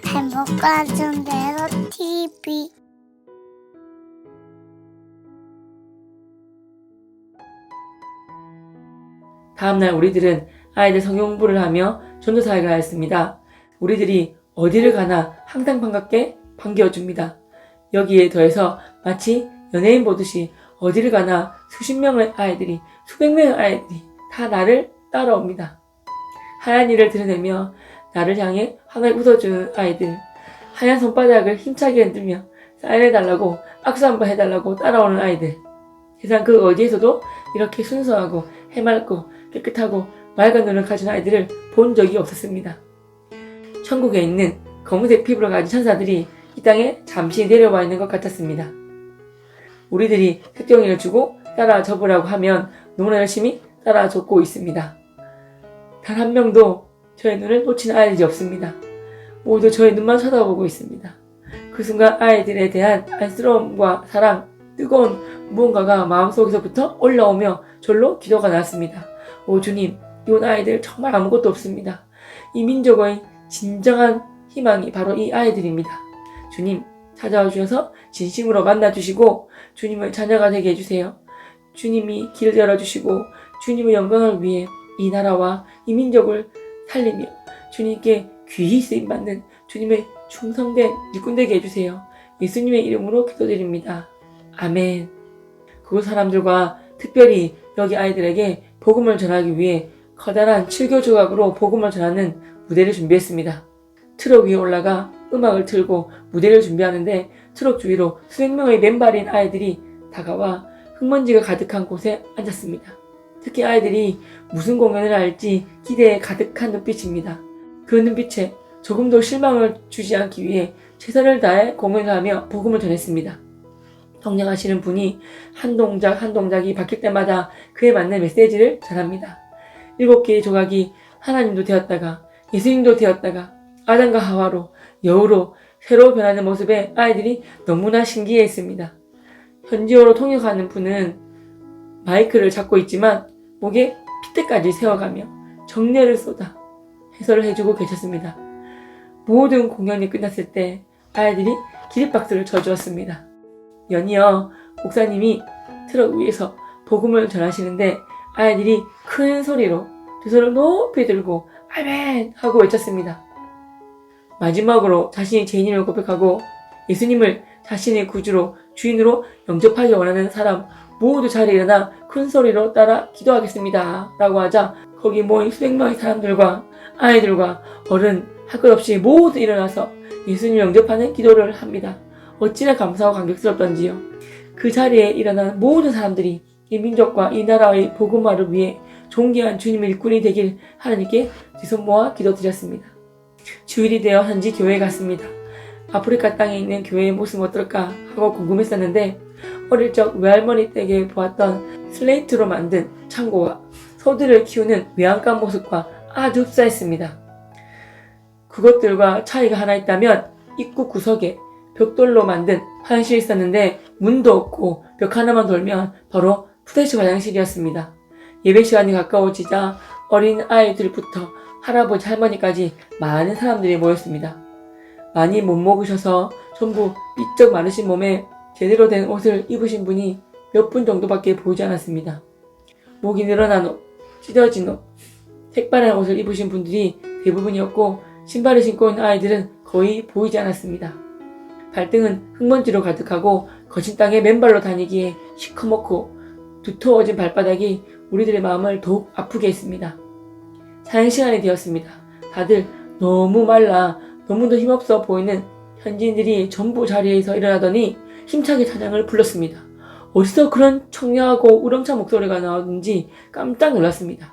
행복한 순대로 TV. 다음날 우리들은 아이들 성경 공부를 하며 전도사역을 하였습니다. 우리들이 어디를 가나 항상 반갑게 반겨줍니다. 여기에 더해서 마치 연예인 보듯이 어디를 가나 수십 명의 아이들이, 수백 명의 아이들이 다 나를 따라옵니다. 하얀 이를 드러내며 나를 향해 환하게 웃어주는 아이들, 하얀 손바닥을 힘차게 흔들며 사인해달라고, 악수 한번 해달라고 따라오는 아이들. 세상 그 어디에서도 이렇게 순수하고 해맑고 깨끗하고 맑은 눈을 가진 아이들을 본 적이 없었습니다. 천국에 있는 검은색 피부를 가진 천사들이 이 땅에 잠시 내려와 있는 것 같았습니다. 우리들이 색종이를 주고 따라 접으라고 하면 너무나 열심히 따라 접고 있습니다. 단 한 명도 저의 눈을 놓친 아이들이 없습니다. 모두 저의 눈만 쳐다보고 있습니다. 그 순간 아이들에 대한 안쓰러움과 사랑, 뜨거운 무언가가 마음속에서부터 올라오며 절로 기도가 나왔습니다. 오 주님, 이 아이들 정말 아무것도 없습니다. 이 민족의 진정한 희망이 바로 이 아이들입니다. 주님, 찾아와 주셔서 진심으로 만나주시고 주님의 자녀가 되게 해주세요. 주님이 길을 열어주시고 주님의 영광을 위해 이 나라와 이 민족을 살리며 주님께 귀히 쓰임받는 주님의 충성된 일꾼 되게 해주세요. 예수님의 이름으로 기도드립니다. 아멘. 그곳 사람들과 특별히 여기 아이들에게 복음을 전하기 위해 커다란 7교 조각으로 복음을 전하는 무대를 준비했습니다. 트럭 위에 올라가 음악을 틀고 무대를 준비하는데 트럭 주위로 수백 명의 맨발인 아이들이 다가와 흙먼지가 가득한 곳에 앉았습니다. 특히 아이들이 무슨 공연을 할지 기대에 가득한 눈빛입니다. 그 눈빛에 조금도 실망을 주지 않기 위해 최선을 다해 공연을 하며 복음을 전했습니다. 동행하시는 분이 한 동작 한 동작이 바뀔 때마다 그에 맞는 메시지를 전합니다. 7개의 조각이 하나님도 되었다가 예수님도 되었다가 아담과 하와로 여우로 새로 변하는 모습에 아이들이 너무나 신기해했습니다. 현지어로 통역하는 분은 마이크를 잡고 있지만 목에 핏대까지 세워가며 정열을 쏟아 해설을 해주고 계셨습니다. 모든 공연이 끝났을 때 아이들이 기립박수를 쳐주었습니다. 연이어 목사님이 트럭 위에서 복음을 전하시는데 아이들이 큰 소리로 두 손을 높이 들고 아멘 하고 외쳤습니다. 마지막으로 자신이 죄인임을 고백하고 예수님을 자신의 구주로 주인으로 영접하기 원하는 사람 모두 자리에 일어나 큰 소리로 따라 기도하겠습니다 라고 하자 거기 모인 수백 명의 사람들과 아이들과 어른 할 것 없이 모두 일어나서 예수님 영접하는 기도를 합니다. 어찌나 감사하고 감격스럽던지요. 그 자리에 일어난 모든 사람들이 이 민족과 이 나라의 복음화를 위해 존귀한 주님의 일꾼이 되길 하나님께 두 손 모아 기도드렸습니다. 주일이 되어 현지 교회에 갔습니다. 아프리카 땅에 있는 교회의 모습은 어떨까 하고 궁금했었는데 어릴 적 외할머니 댁에 보았던 슬레이트로 만든 창고와 소들을 키우는 외양간 모습과 아주 흡사했습니다. 그것들과 차이가 하나 있다면 입구 구석에 벽돌로 만든 화장실이 있었는데 문도 없고 벽 하나만 돌면 바로 푸대시 화장실이었습니다. 예배 시간이 가까워지자 어린 아이들부터 할아버지 할머니까지 많은 사람들이 모였습니다. 많이 못 먹으셔서 전부 삐쩍 마르신 몸에 제대로 된 옷을 입으신 분이 몇 분 정도밖에 보이지 않았습니다. 목이 늘어난 옷, 찢어진 옷, 색바른 옷을 입으신 분들이 대부분이었고 신발을 신고 있는 아이들은 거의 보이지 않았습니다. 발등은 흙먼지로 가득하고 거친 땅에 맨발로 다니기에 시커멓고 두터워진 발바닥이 우리들의 마음을 더욱 아프게 했습니다. 사양 시간이 되었습니다. 다들 너무 말라 너무도 힘없어 보이는 현지인들이 전부 자리에서 일어나더니 힘차게 찬양을 불렀습니다. 어디서 그런 청량하고 우렁찬 목소리가 나오는지 깜짝 놀랐습니다.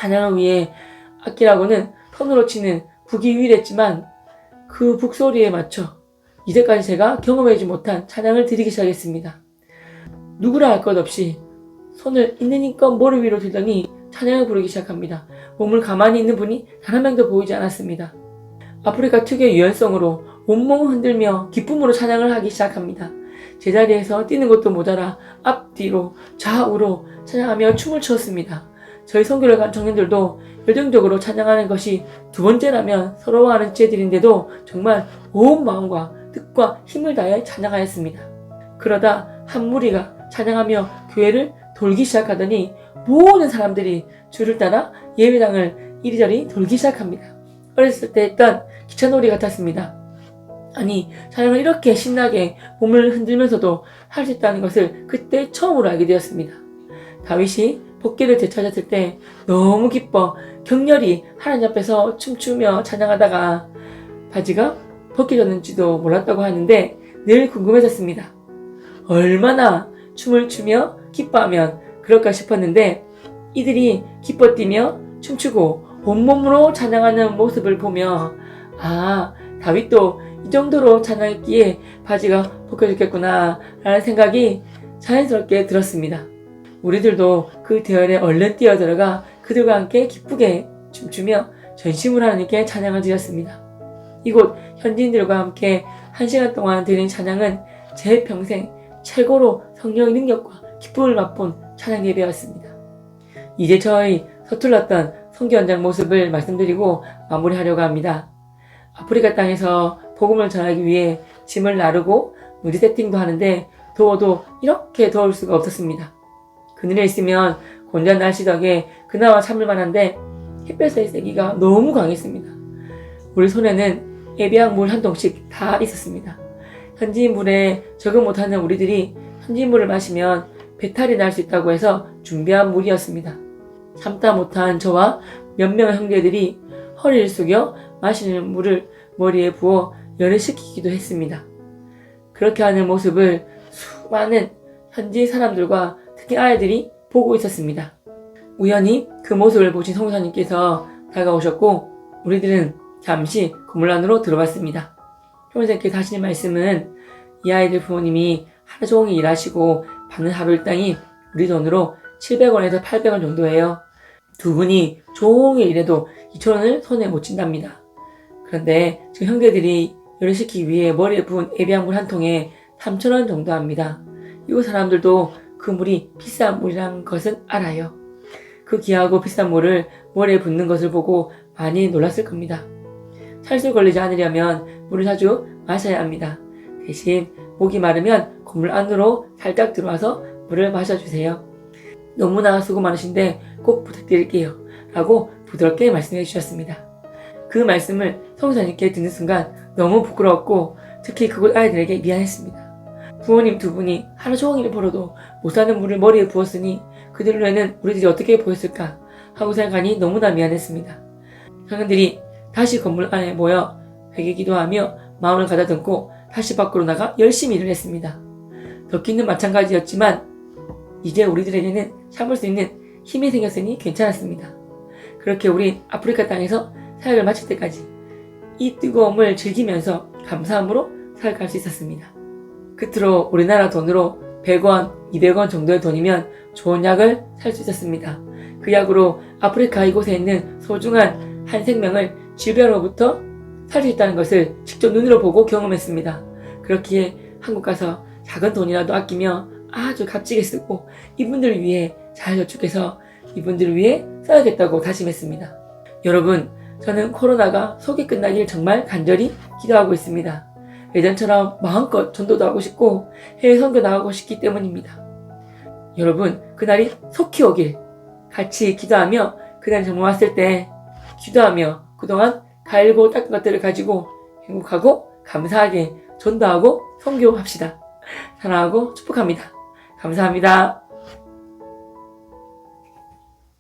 찬양을 위해 악기라고는 손으로 치는 북이 유일했지만 그 북소리에 맞춰 이제까지 제가 경험하지 못한 찬양을 드리기 시작했습니다. 누구라 할 것 없이 손을 있는 힘껏 머리 위로 들더니 찬양을 부르기 시작합니다. 몸을 가만히 있는 분이 단 한 명도 보이지 않았습니다. 아프리카 특유의 유연성으로 온몸을 흔들며 기쁨으로 찬양을 하기 시작합니다. 제자리에서 뛰는 것도 모자라 앞뒤로 좌우로 찬양하며 춤을 추었습니다. 저희 선교를 간 청년들도 열정적으로 찬양하는 것이 두 번째라면 서러워하는 주체들인데도 정말 온 마음과 뜻과 힘을 다해 찬양하였습니다. 그러다 한 무리가 찬양하며 교회를 돌기 시작하더니 모든 사람들이 줄을 따라 예배당을 이리저리 돌기 시작합니다. 어렸을 때 했던 기차놀이 같았습니다. 아니, 찬양을 이렇게 신나게 몸을 흔들면서도 할 수 있다는 것을 그때 처음으로 알게 되었습니다. 다윗이 복귀를 되찾았을 때 너무 기뻐 격렬히 하나님 앞에서 춤추며 찬양하다가 바지가 벗겨졌는지도 몰랐다고 하는데 늘 궁금해졌습니다. 얼마나 춤을 추며 기뻐하면 그럴까 싶었는데 이들이 기뻐 뛰며 춤추고 온몸으로 찬양하는 모습을 보며 다윗도 이 정도로 찬양했기에 바지가 벗겨졌겠구나 라는 생각이 자연스럽게 들었습니다. 우리들도 그 대열에 얼른 뛰어들어가 그들과 함께 기쁘게 춤추며 전심으로 하나님께 찬양을 드렸습니다. 이곳 현지인들과 함께 1시간 동안 드린 찬양은 제 평생 최고로 성령의 능력과 기쁨을 맛본 찬양 예배였습니다. 이제 저희 서툴렀던 선교 현장 모습을 말씀드리고 마무리하려고 합니다. 아프리카 땅에서 복음을 전하기 위해 짐을 나르고 무리 세팅도 하는데 더워도 이렇게 더울 수가 없었습니다. 그늘에 있으면 곤잔 날씨 덕에 그나마 참을 만한데 햇볕의 세기가 너무 강했습니다. 우리 손에는 예비한 물 한 통씩 다 있었습니다. 현지인 물에 적응 못하는 우리들이 현지인 물을 마시면 배탈이 날 수 있다고 해서 준비한 물이었습니다. 참다 못한 저와 몇 명의 형제들이 허리를 숙여 마시는 물을 머리에 부어 열을 식히기도 했습니다. 그렇게 하는 모습을 수많은 현지 사람들과 특히 아이들이 보고 있었습니다. 우연히 그 모습을 보신 성도사님께서 다가오셨고 우리들은 잠시 건물 안으로 들어갔습니다. 형제님께서 하시는 말씀은 이 아이들 부모님이 하루 종일 일하시고 받는 하루 일당이 우리 돈으로 700원에서 800원 정도예요. 두 분이 종일 일해도 2,000원을 손에 못 쥔답니다. 그런데 지금 형제들이 열을 식히기 위해 머리에 부은 예비한 물 한 통에 3,000원 정도 합니다. 이곳 사람들도 그 물이 비싼 물이라는 것은 알아요. 그 귀하고 비싼 물을 머리에 붓는 것을 보고 많이 놀랐을 겁니다. 살수 걸리지 않으려면 물을 자주 마셔야 합니다. 대신 목이 마르면 건물 안으로 살짝 들어와서 물을 마셔주세요. 너무나 수고 많으신데 꼭 부탁드릴게요. 라고 부드럽게 말씀해 주셨습니다. 그 말씀을 성사님께 듣는 순간 너무 부끄러웠고 특히 그곳 아이들에게 미안했습니다. 부모님 두 분이 하루 종일 벌어도 못 사는 물을 머리에 부었으니 그들 눈에는 우리들이 어떻게 보였을까 하고 생각하니 너무나 미안했습니다. 형님들이 다시 건물 안에 모여 회개 기도하며 마음을 가다듬고 다시 밖으로 나가 열심히 일을 했습니다. 덕기는 마찬가지였지만 이제 우리들에게는 참을 수 있는 힘이 생겼으니 괜찮았습니다. 그렇게 우리 아프리카 땅에서 사역을 마칠 때까지 이 뜨거움을 즐기면서 감사함으로 살아갈 수 있었습니다. 끝으로 우리나라 돈으로 100원, 200원 정도의 돈이면 좋은 약을 살 수 있었습니다. 그 약으로 아프리카 이곳에 있는 소중한 한 생명을 질병으로부터 살 수 있다는 것을 직접 눈으로 보고 경험했습니다. 그렇기에 한국 가서 작은 돈이라도 아끼며 아주 값지게 쓰고 이분들을 위해 잘 저축해서 이분들을 위해 써야겠다고 다짐했습니다. 여러분, 저는 코로나가 속히 끝나길 정말 간절히 기도하고 있습니다. 예전처럼 마음껏 전도도 하고 싶고 해외 선교 나가고 싶기 때문입니다. 여러분, 그날이 속히 오길 같이 기도하며 그날이 정말 왔을 때 기도하며 그동안 갈고 닦은 것들을 가지고 행복하고 감사하게 전도하고 선교합시다. 사랑하고 축복합니다. 감사합니다.